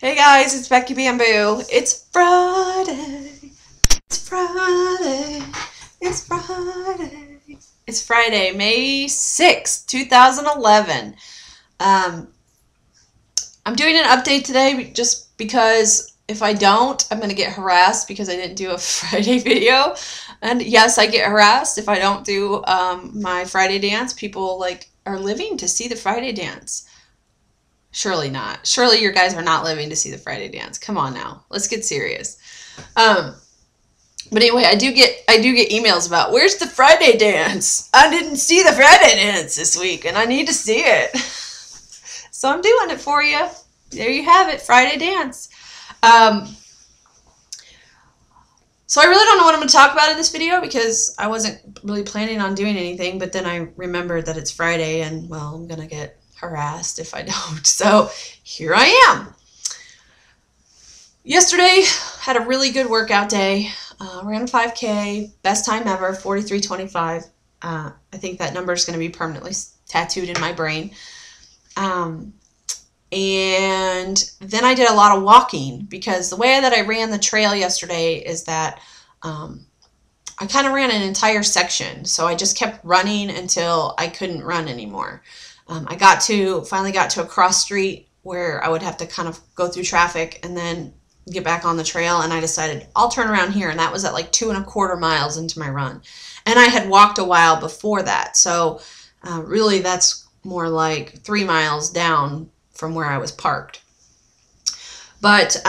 Hey guys, it's Becky Bamboo. It's Friday. It's Friday. It's Friday. It's Friday, May 6th, 2011. Um, I'm doing an update today just because if I don't, I'm going to get harassed because I didn't do a Friday video. And yes, I get harassed if I don't do my Friday dance. People are living to see the Friday dance. Surely not. Surely your guys are not living to see the Friday dance. Come on now. Let's get serious. Um, but anyway, I do get emails about where's the Friday dance? I didn't see the Friday dance this week and I need to see it. So I'm doing it for you. There you have it, Friday dance. So I really don't know what I'm going to talk about in this video because I wasn't really planning on doing anything, but then I remembered that it's Friday and, well, I'm going to get harassed if I don't. So here I am. Yesterday, had a really good workout day. Ran a 5K, best time ever, 43:25. I think that number is going to be permanently tattooed in my brain. And then I did a lot of walking because the way that I ran the trail yesterday is that I kind of ran an entire section. So I just kept running until I couldn't run anymore. I finally got to a cross street where I would have to kind of go through traffic and then get back on the trail, and I decided I'll turn around here, and that was at like 2.25 miles into my run. And I had walked a while before that, so really that's more like 3 miles down from where I was parked. But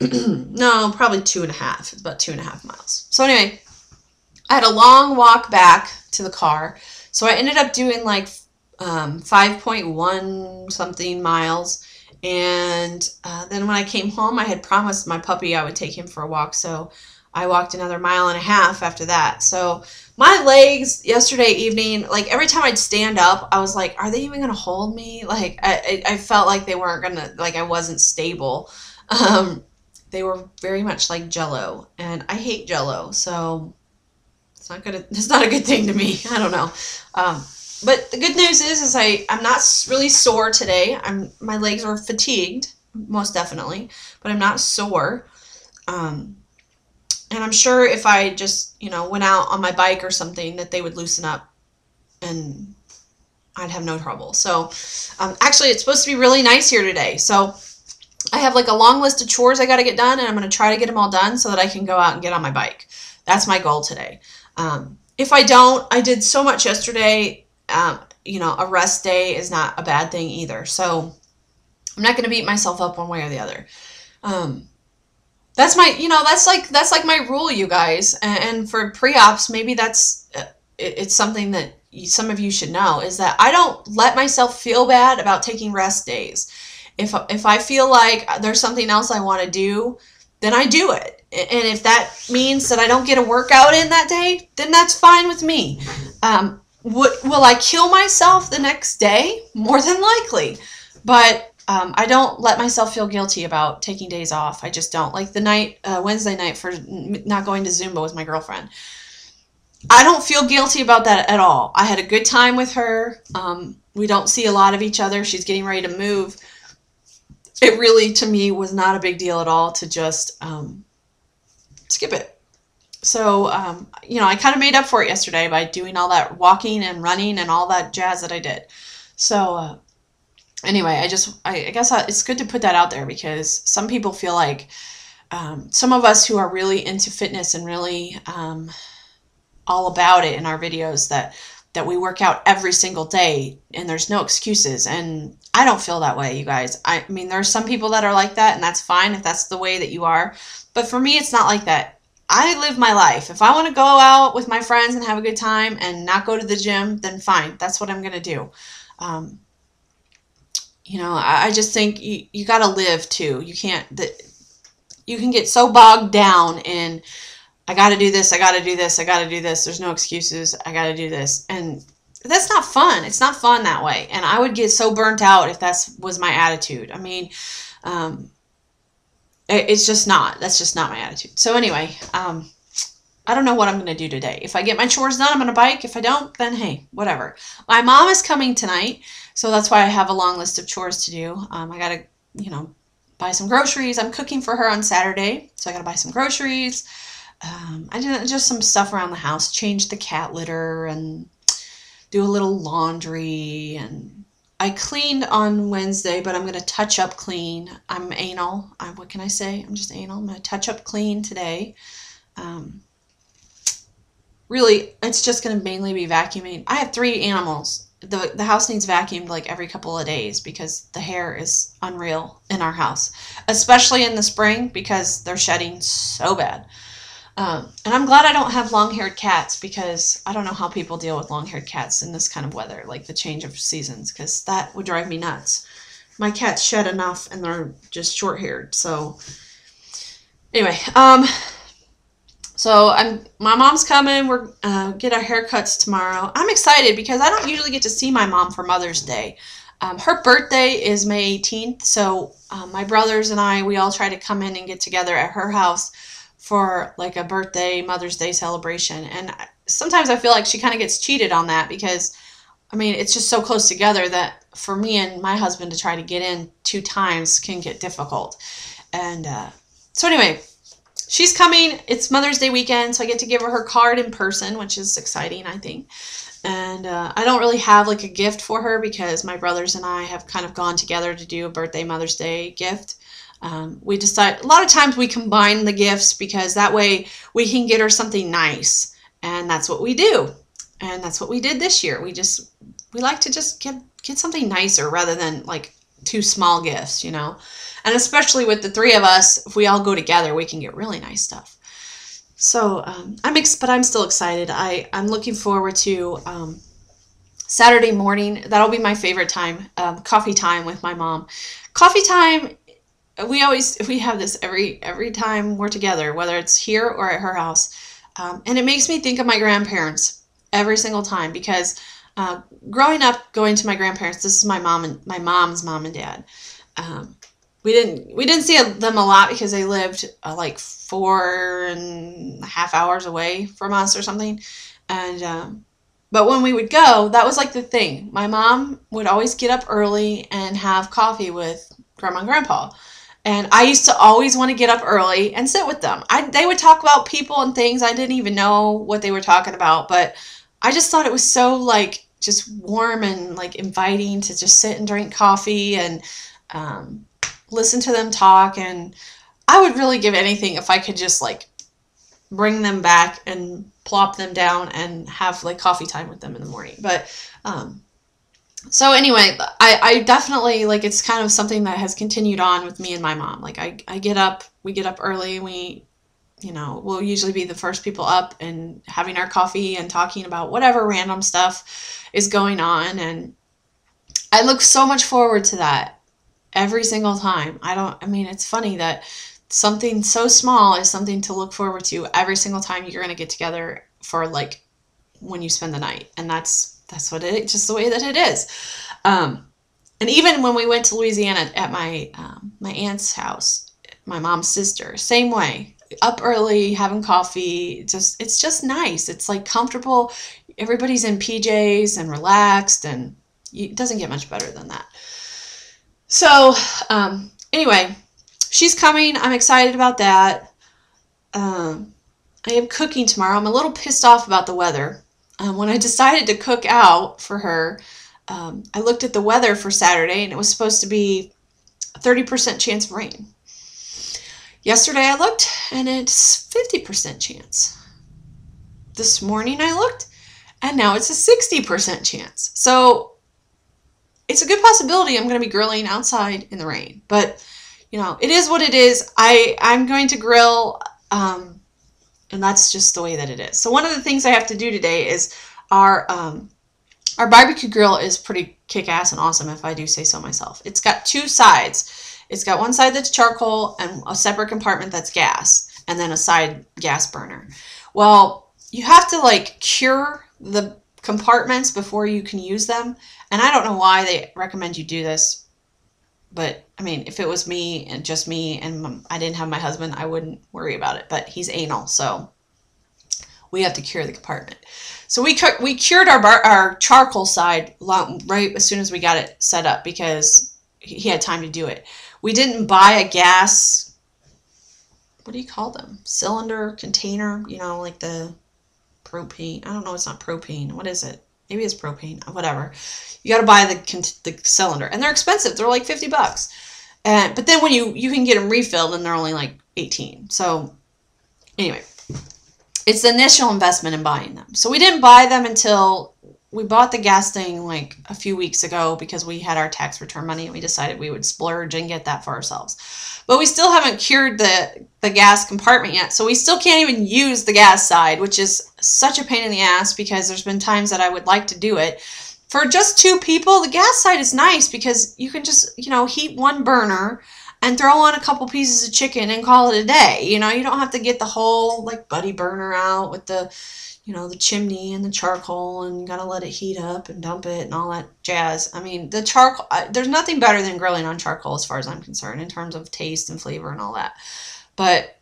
no, probably 2.5. It's about 2.5 miles. So anyway, I had a long walk back to the car, so I ended up doing like 5.1 something miles. And then when I came home, I had promised my puppy I would take him for a walk. So I walked another 1.5 miles after that. So my legs yesterday evening, like every time I'd stand up, I was like, are they even going to hold me? Like I felt like they weren't going to, like I wasn't stable. They were very much like Jell-O, and I hate Jell-O. So it's not a good thing to me. I don't know. But the good news is I'm not really sore today. My legs are fatigued, most definitely, but I'm not sore. And I'm sure if I just, went out on my bike or something that they would loosen up and I'd have no trouble. So actually it's supposed to be really nice here today. So I have like a long list of chores I got to get done, and I'm going to try to get them all done so that I can go out and get on my bike. That's my goal today. If I don't, I did so much yesterday. A rest day is not a bad thing either. So I'm not going to beat myself up one way or the other. That's like my rule, you guys. And for pre-ops, maybe it's something that some of you should know, is that I don't let myself feel bad about taking rest days. If I feel like there's something else I want to do, then I do it. And if that means that I don't get a workout in that day, then that's fine with me. Will I kill myself the next day? More than likely. But I don't let myself feel guilty about taking days off. I just don't. Like the Wednesday night for not going to Zumba with my girlfriend. I don't feel guilty about that at all. I had a good time with her. We don't see a lot of each other. She's getting ready to move. It really, to me, was not a big deal at all to just skip it. So, I kind of made up for it yesterday by doing all that walking and running and all that jazz that I did. So, anyway, I guess it's good to put that out there because some people feel like some of us who are really into fitness and really all about it in our videos that we work out every single day and there's no excuses. And I don't feel that way, you guys. I mean, there are some people that are like that, and that's fine if that's the way that you are. But for me, it's not like that. I live my life. If I want to go out with my friends and have a good time and not go to the gym, then fine. That's what I'm going to do. I just think you got to live too. You can get so bogged down in, I got to do this, I got to do this, I got to do this. There's no excuses. I got to do this. And that's not fun. It's not fun that way. And I would get so burnt out if that was my attitude. I mean, it's just not. That's just not my attitude. So anyway, I don't know what I'm going to do today. If I get my chores done, I'm going to bike. If I don't, then hey, whatever. My mom is coming tonight, so that's why I have a long list of chores to do. I got to, buy some groceries. I'm cooking for her on Saturday, so I got to buy some groceries. I did just some stuff around the house, change the cat litter and do a little laundry. And I cleaned on Wednesday, but I'm going to touch up clean. I'm anal. What can I say? I'm just anal. I'm going to touch up clean today. Really, it's just going to mainly be vacuuming. I have 3 animals. The house needs vacuumed like every couple of days because the hair is unreal in our house, especially in the spring because they're shedding so bad. And I'm glad I don't have long-haired cats because I don't know how people deal with long-haired cats in this kind of weather, like the change of seasons, because that would drive me nuts. My cats shed enough and they're just short-haired. So anyway, so my mom's coming. We're get our haircuts tomorrow. I'm excited because I don't usually get to see my mom for Mother's Day. Her birthday is May 18th, so my brothers and I, we all try to come in and get together at her house for like a birthday, Mother's Day celebration. And sometimes I feel like she kind of gets cheated on that because, I mean, it's just so close together that for me and my husband to try to get in 2 times can get difficult. And so anyway, she's coming. It's Mother's Day weekend, so I get to give her card in person, which is exciting, I think. And I don't really have like a gift for her because my brothers and I have kind of gone together to do a birthday Mother's Day gift. We decide a lot of times we combine the gifts because that way we can get her something nice, and that's what we do. And that's what we did this year. We like to just get something nicer rather than like 2 small gifts, you know. And especially with the 3 of us, if we all go together, we can get really nice stuff. So but I'm still excited. I'm looking forward to Saturday morning. That'll be my favorite time, coffee time with my mom. Coffee time. We have this every time we're together, whether it's here or at her house, and it makes me think of my grandparents every single time because growing up, going to my grandparents. This is my mom's mom and dad. We didn't see them a lot because they lived like 4.5 hours away from us or something, and but when we would go, that was like the thing. My mom would always get up early and have coffee with Grandma and Grandpa. And I used to always want to get up early and sit with them. They would talk about people and things. I didn't even know what they were talking about, but I just thought it was so like just warm and like inviting to just sit and drink coffee and listen to them talk. And I would really give anything if I could just like bring them back and plop them down and have like coffee time with them in the morning. But so anyway, I definitely, like, it's kind of something that has continued on with me and my mom. Like, we get up early, we'll usually be the first people up and having our coffee and talking about whatever random stuff is going on. And I look so much forward to that every single time. It's funny that something so small is something to look forward to every single time you're going to get together for, like, when you spend the night. And that's what just the way that it is. And even when we went to Louisiana at my aunt's house, my mom's sister, same way, up early, having coffee, it's just nice. It's like comfortable. Everybody's in PJs and relaxed, and it doesn't get much better than that. So anyway, she's coming. I'm excited about that. I am cooking tomorrow. I'm a little pissed off about the weather. When I decided to cook out for her, I looked at the weather for Saturday, and it was supposed to be a 30% chance of rain. Yesterday I looked, and it's 50% chance. This morning I looked, and now it's a 60% chance. So it's a good possibility I'm going to be grilling outside in the rain. But, it is what it is. I'm going to grill, and that's just the way that it is. So one of the things I have to do today is our barbecue grill is pretty kick-ass and awesome, if I do say so myself. It's got 2 sides. It's got one side that's charcoal and a separate compartment that's gas, and then a side gas burner. Well, you have to like cure the compartments before you can use them. And I don't know why they recommend you do this, but I mean, if it was me and just me and I didn't have my husband, I wouldn't worry about it, but he's anal, so we have to cure the compartment. So we cured our charcoal side right as soon as we got it set up because he had time to do it. We didn't buy a gas, what do you call them? Cylinder, container, you know, like the propane. I don't know, it's not propane. What is it? Maybe it's propane, whatever. You got to buy the cylinder, and they're expensive. They're like $50. But then when you can get them refilled, and they're only like 18. So anyway, it's the initial investment in buying them. So we didn't buy them until we bought the gas thing like a few weeks ago because we had our tax return money and we decided we would splurge and get that for ourselves. But we still haven't cured the gas compartment yet. So we still can't even use the gas side, which is such a pain in the ass because there's been times that I would like to do it. For just 2 people, the gas side is nice because you can just, you know, heat one burner and throw on a couple pieces of chicken and call it a day. You know, you don't have to get the whole like buddy burner out with the, you know, the chimney and the charcoal, and you got to let it heat up and dump it and all that jazz. I mean, the charcoal, there's nothing better than grilling on charcoal as far as I'm concerned in terms of taste and flavor and all that. But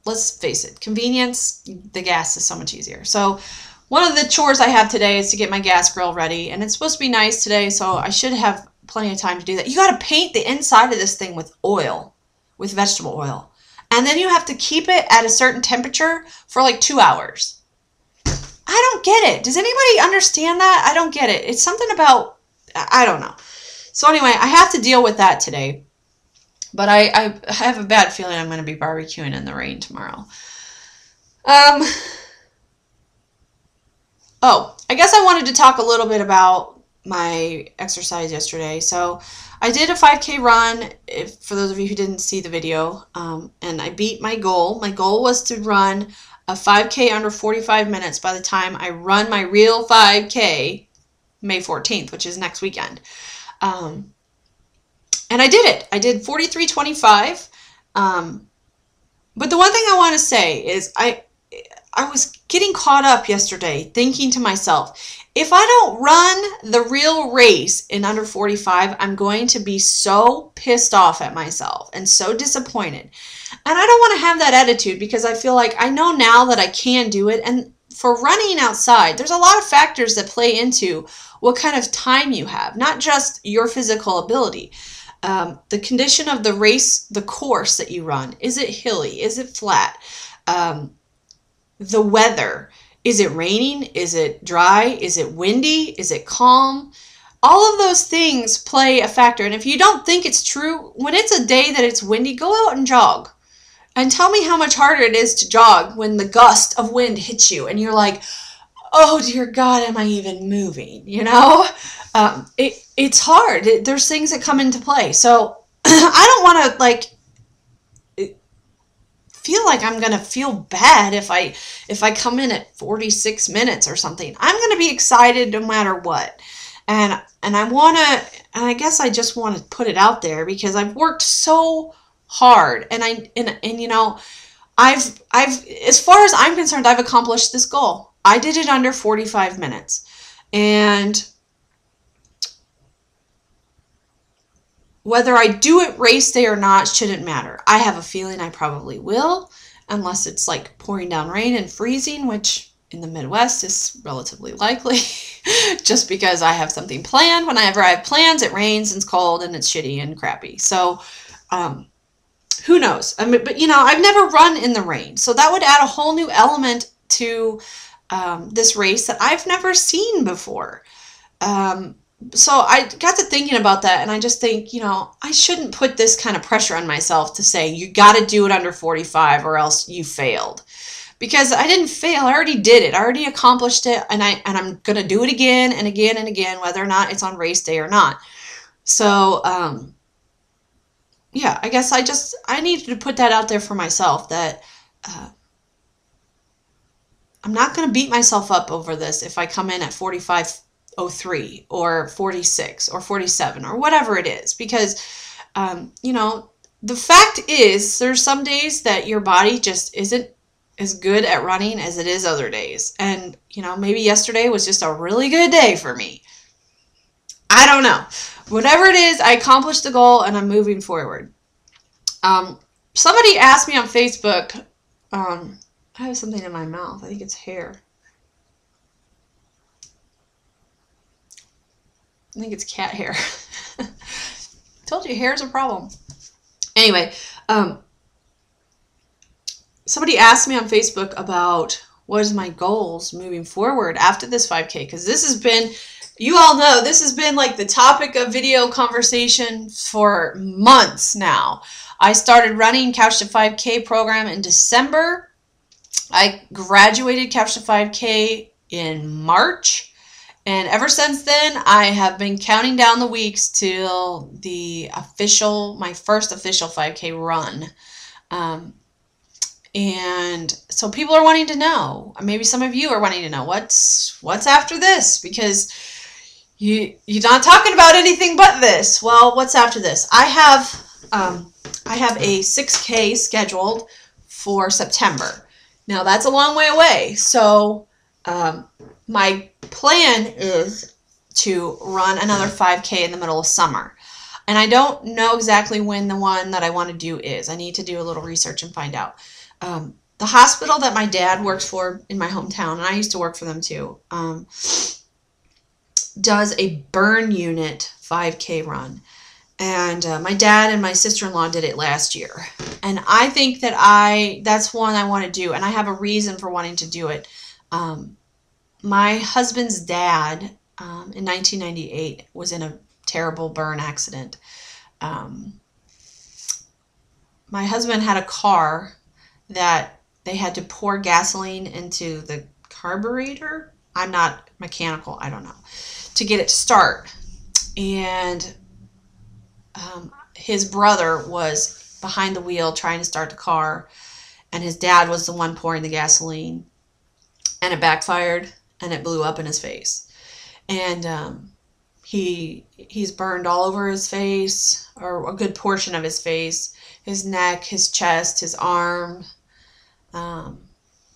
let's face it, convenience, the gas is so much easier. So one of the chores I have today is to get my gas grill ready, and it's supposed to be nice today, so I should have plenty of time to do that. You got to paint the inside of this thing with oil, with vegetable oil. And then you have to keep it at a certain temperature for like 2 hours. I don't get it. Does anybody understand that? I don't get it. It's something about, I don't know. So anyway, I have to deal with that today. But I have a bad feeling I'm going to be barbecuing in the rain tomorrow. Oh, I guess I wanted to talk a little bit about my exercise yesterday. So I did a 5K run, for those of you who didn't see the video, and I beat my goal. My goal was to run a 5K under 45 minutes by the time I run my real 5K May 14th, which is next weekend. And I did it. I did 43:25. But the one thing I want to say is I was getting caught up yesterday thinking to myself, if I don't run the real race in under 45, I'm going to be so pissed off at myself and so disappointed. And I don't want to have that attitude because I feel like I know now that I can do it. And for running outside, there's a lot of factors that play into what kind of time you have, not just your physical ability. The condition of the race, the course that you run. Is it hilly? Is it flat? The weather. Is it raining? Is it dry? Is it windy? Is it calm? All of those things play a factor. And if you don't think it's true, when it's a day that it's windy, go out and jog. And tell me how much harder it is to jog when the gust of wind hits you and you're like, oh dear God, am I even moving? You know, it's hard. There's things that come into play. So I don't want to like feel like I'm going to feel bad if I come in at 46 minutes or something. I'm going to be excited no matter what. And I want to, and I guess I just want to put it out there because I've worked so hard and you know, I've as far as I'm concerned, I've accomplished this goal. I did it under 45 minutes. And whether I do it race day or not shouldn't matter. I have a feeling I probably will, unless it's like pouring down rain and freezing, which in the Midwest is relatively likely, just because I have something planned. Whenever I have plans, it rains and it's cold and it's shitty and crappy. So who knows? I mean, but you know, I've never run in the rain, so that would add a whole new element to this race that I've never seen before. So I got to thinking about that, and I just think, you know, I shouldn't put this kind of pressure on myself to say, you got to do it under 45 or else you failed. Because I didn't fail. I already did it. I already accomplished it, and I'm going to do it again and again and again, whether or not it's on race day or not. So, yeah, I guess I needed to put that out there for myself, that I'm not going to beat myself up over this if I come in at 45:03 or 46 or 47 or whatever it is, because you know, the fact is there's some days that your body just isn't as good at running as it is other days. And you know, maybe yesterday was just a really good day for me. I don't know. Whatever it is, I accomplished the goal and I'm moving forward. Somebody asked me on Facebook, I have something in my mouth. I think it's hair. I think it's cat hair. Told you, hair's a problem. Anyway, somebody asked me on Facebook about what is my goals moving forward after this 5K, because this has been, you all know, this has been like the topic of video conversation for months now. I started running Couch to 5K program in December. I graduated Couch to 5K in March. And ever since then, I have been counting down the weeks till my first official 5K run. And so people are wanting to know, maybe some of you are wanting to know what's after this, because you're not talking about anything but this. Well, what's after this? I have a 6K scheduled for September. Now that's a long way away. So my plan is to run another 5K in the middle of summer. And I don't know exactly when the one that I want to do is. I need to do a little research and find out. The hospital that my dad works for in my hometown, and I used to work for them too, does a burn unit 5K run. And my dad and my sister-in-law did it last year. And I think that that's one I want to do. And I have a reason for wanting to do it. My husband's dad, in 1998, was in a terrible burn accident. My husband had a car that they had to pour gasoline into the carburetor. I'm not mechanical, I don't know, to get it to start. And his brother was behind the wheel trying to start the car, and his dad was the one pouring the gasoline, and it backfired and it blew up in his face. And he's burned all over his face, or a good portion of his face, his neck, his chest, his arm, and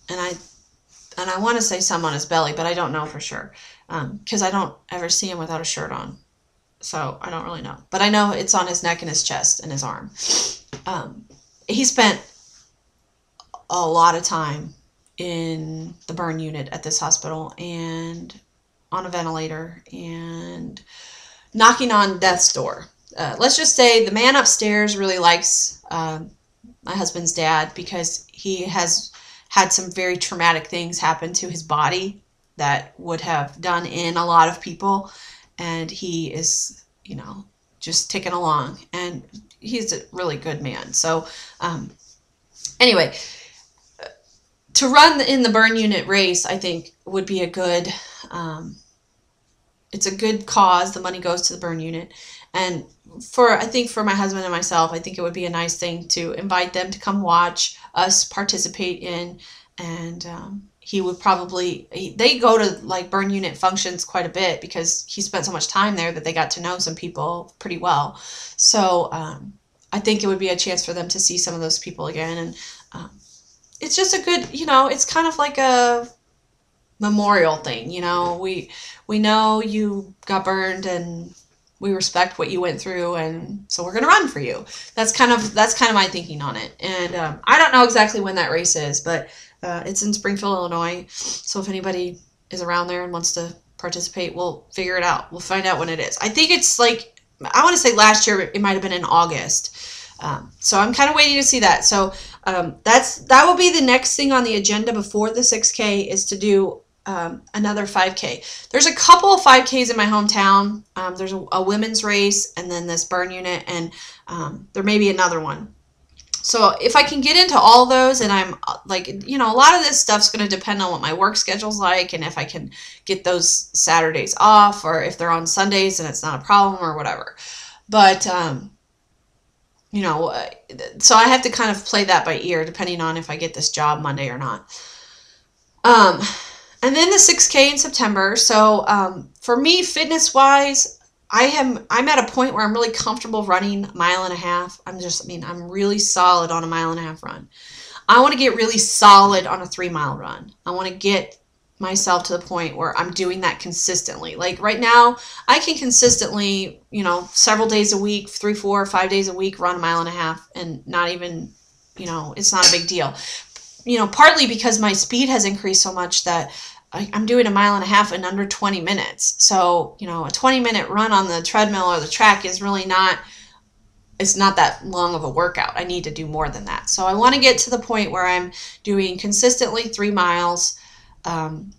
I want to say some on his belly, but I don't know for sure, because I don't ever see him without a shirt on, so I don't really know. But I know it's on his neck and his chest and his arm. He spent a lot of time in the burn unit at this hospital, and on a ventilator, and knocking on death's door. Let's just say the man upstairs really likes my husband's dad, because he has had some very traumatic things happen to his body that would have done in a lot of people, and he is, just ticking along, and he's a really good man. So anyway, to run in the burn unit race, I think would be a good, it's a good cause. The money goes to the burn unit. And I think for my husband and myself, I think it would be a nice thing to invite them to come watch us participate in. And he would they go to like burn unit functions quite a bit, because he spent so much time there that they got to know some people pretty well. So I think it would be a chance for them to see some of those people again. And it's just a good, it's kind of like a memorial thing. We know you got burned, and we respect what you went through, and so we're going to run for you. That's kind of my thinking on it. And I don't know exactly when that race is, but it's in Springfield, Illinois. So if anybody is around there and wants to participate, we'll figure it out. We'll find out when it is. I think it's like, I want to say last year it might have been in August. So I'm kind of waiting to see that. So that will be the next thing on the agenda before the 6K, is to do another 5K. There's a couple of 5Ks in my hometown. There's a women's race, and then this burn unit, and there may be another one. So if I can get into all those, and I'm like, a lot of this stuff's going to depend on what my work schedule's like, and if I can get those Saturdays off, or if they're on Sundays and it's not a problem, or whatever. But so I have to kind of play that by ear, depending on if I get this job Monday or not. And then the 6K in September. So for me, fitness-wise, I'm at a point where I'm really comfortable running 1.5 miles. I'm really solid on a 1.5 mile run. I want to get really solid on a 3-mile run. I want to get myself to the point where I'm doing that consistently. Like right now, I can consistently, several days a week, 3, 4, 5 days a week, run 1.5 miles, and not even, it's not a big deal. Partly because my speed has increased so much that I'm doing 1.5 miles in under 20 minutes. So, a 20-minute run on the treadmill or the track is really not it's not that long of a workout. I need to do more than that. So I want to get to the point where I'm doing consistently 3 miles. And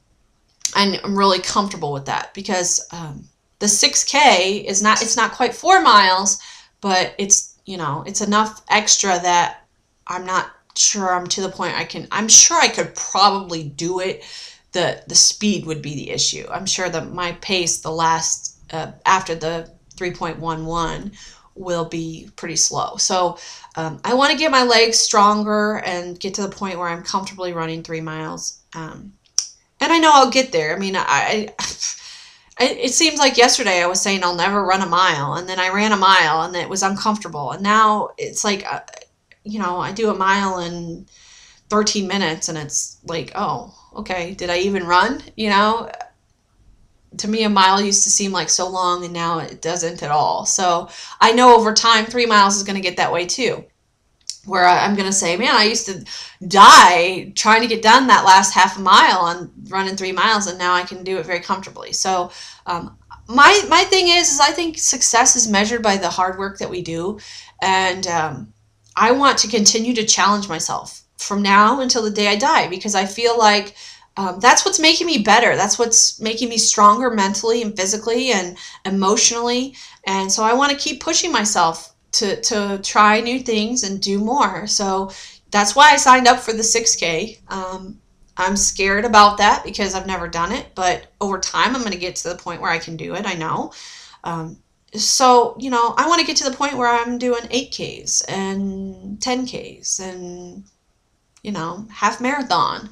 I'm really comfortable with that because the 6K is not, it's not quite 4 miles, but it's, you know, it's enough extra that I'm not sure I'm to the point I'm sure I could probably do it. The speed would be the issue. I'm sure that my pace, the last, after the 3.11 will be pretty slow. So I want to get my legs stronger and get to the point where I'm comfortably running 3 miles. And I know I'll get there. I mean, it seems like yesterday I was saying I'll never run a mile, and then I ran a mile and it was uncomfortable. And now it's like, you know, I do a mile in 13 minutes and it's like, oh, okay, did I even run? You know, to me, a mile used to seem like so long and now it doesn't at all. So I know over time, 3 miles is going to get that way too, where I'm going to say, man, I used to die trying to get done that last half a mile and running 3 miles, and now I can do it very comfortably. So my thing is I think success is measured by the hard work that we do, and I want to continue to challenge myself from now until the day I die, because I feel like that's what's making me better. That's what's making me stronger mentally and physically and emotionally. And so I want to keep pushing myself to try new things and do more. So that's why I signed up for the 6K. I'm scared about that because I've never done it, but over time I'm going to get to the point where I can do it. I know. So, you know, I want to get to the point where I'm doing 8Ks and 10Ks and, you know, half marathon.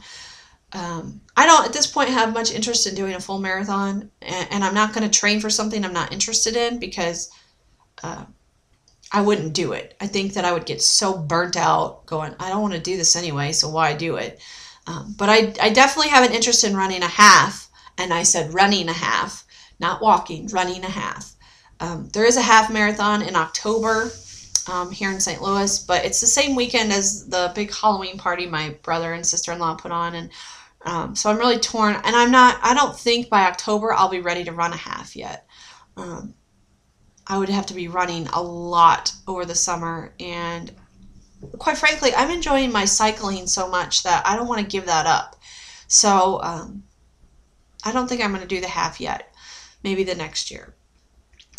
I don't at this point have much interest in doing a full marathon, and I'm not going to train for something I'm not interested in because I wouldn't do it. I think that I would get so burnt out going, I don't want to do this anyway, so why do it? But I definitely have an interest in running a half, and I said running a half, not walking, running a half. There is a half marathon in October here in St. Louis, but it's the same weekend as the big Halloween party my brother and sister-in-law put on, and so I'm really torn, and I don't think by October I'll be ready to run a half yet. I would have to be running a lot over the summer, and quite frankly, I'm enjoying my cycling so much that I don't want to give that up. So I don't think I'm going to do the half yet, maybe the next year.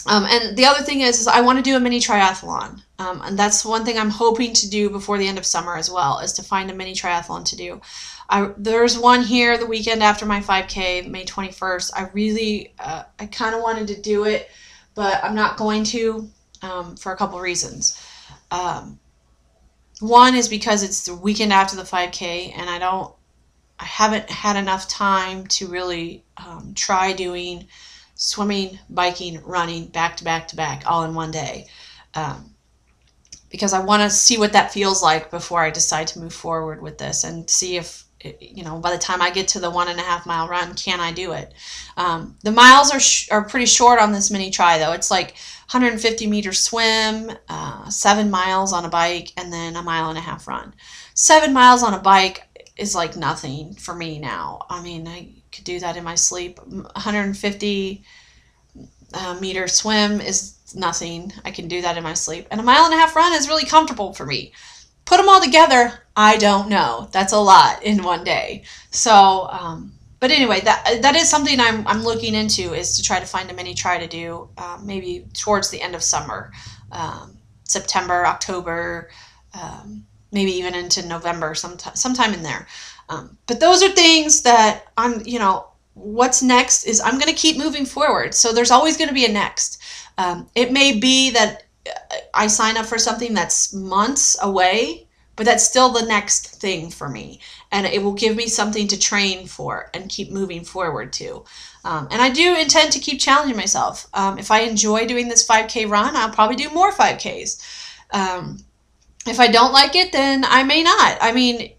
And the other thing is I want to do a mini triathlon. And that's one thing I'm hoping to do before the end of summer as well, is to find a mini triathlon to do. There's one here the weekend after my 5K, May 21st. I kind of wanted to do it, but I'm not going to for a couple reasons. One is because it's the weekend after the 5K, and I haven't had enough time to really try doing swimming, biking, running back to back to back all in one day, because I want to see what that feels like before I decide to move forward with this and see if, you know, by the time I get to the 1.5 mile run, can I do it? The miles are pretty short on this mini tri though. It's like 150 meter swim, 7 miles on a bike, and then a 1.5 mile run. 7 miles on a bike is like nothing for me now. I mean, I could do that in my sleep. 150 meter swim is nothing. I can do that in my sleep. And a 1.5 mile run is really comfortable for me. Put them all together, I don't know. That's a lot in one day. So, but anyway, that is something I'm looking into, is to try to find a mini try to do maybe towards the end of summer, September, October, maybe even into November, sometime in there. But those are things that you know, what's next is I'm going to keep moving forward. So there's always going to be a next. It may be that I sign up for something that's months away, but that's still the next thing for me. And it will give me something to train for and keep moving forward to. And I do intend to keep challenging myself. If I enjoy doing this 5K run, I'll probably do more 5Ks. If I don't like it, then I may not. I mean,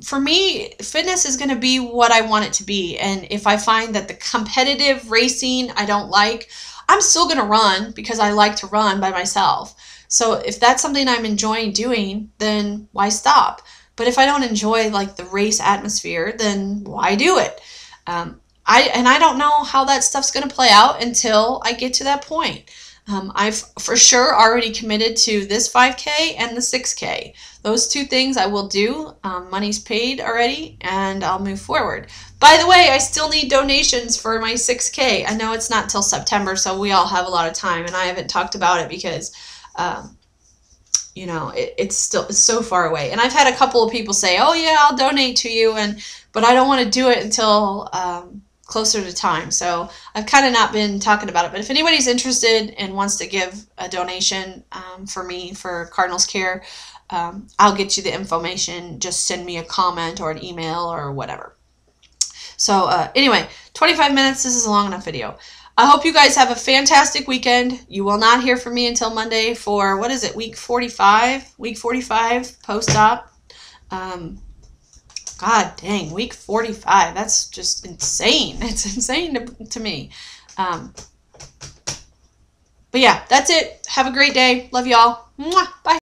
for me, fitness is going to be what I want it to be. And if I find that the competitive racing I don't like, I'm still going to run because I like to run by myself. So if that's something I'm enjoying doing, then why stop? But if I don't enjoy like the race atmosphere, then why do it? I don't know how that stuff's going to play out until I get to that point. I've for sure already committed to this 5K and the 6K. Those two things I will do. Money's paid already, and I'll move forward. By the way, I still need donations for my 6K. I know it's not till September, so we all have a lot of time, and I haven't talked about it because, you know, it's so far away. And I've had a couple of people say, "Oh yeah, I'll donate to you," but I don't want to do it until closer to time. So I've kind of not been talking about it. But if anybody's interested and wants to give a donation for me for Cardinals Care, I'll get you the information. Just send me a comment or an email or whatever. So anyway, 25 minutes. This is a long enough video. I hope you guys have a fantastic weekend. You will not hear from me until Monday for, what is it, week 45? Week 45 post-op. God dang, week 45. That's just insane. It's insane to me. But yeah, that's it. Have a great day. Love y'all. Mwah. Bye.